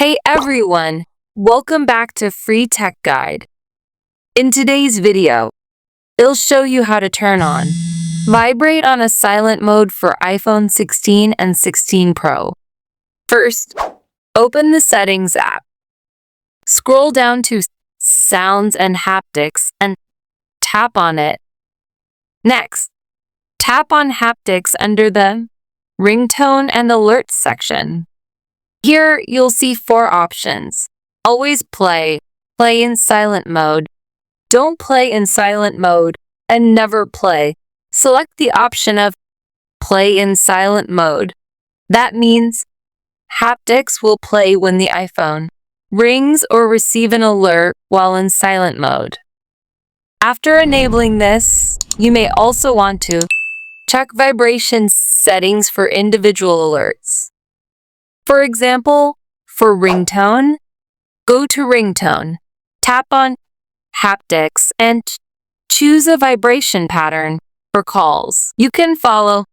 Hey everyone, welcome back to Free Tech Guide. In today's video, it'll show you how to turn on Vibrate on a silent mode for iPhone 16 and 16 Pro. First, open the Settings app. Scroll down to Sounds and Haptics and tap on it. Next, tap on Haptics under the Ringtone and Alerts section. Here, you'll see 4 options. Always play, play in silent mode, don't play in silent mode, and never play. Select the option of play in silent mode. That means haptics will play when the iPhone rings or receive an alert while in silent mode. After enabling this, you may also want to check vibration settings for individual alerts. For example, for ringtone, go to ringtone, tap on haptics, and choose a vibration pattern for calls. You can follow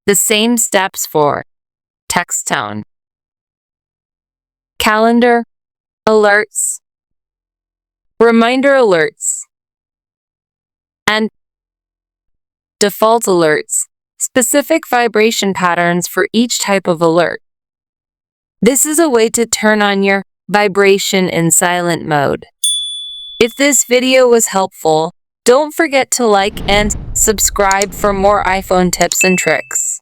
the same steps for text tone, calendar, alerts, reminder alerts, and default alerts, specific vibration patterns for each type of alert. This is a way to turn on your vibration in silent mode. If this video was helpful, don't forget to like and subscribe for more iPhone tips and tricks.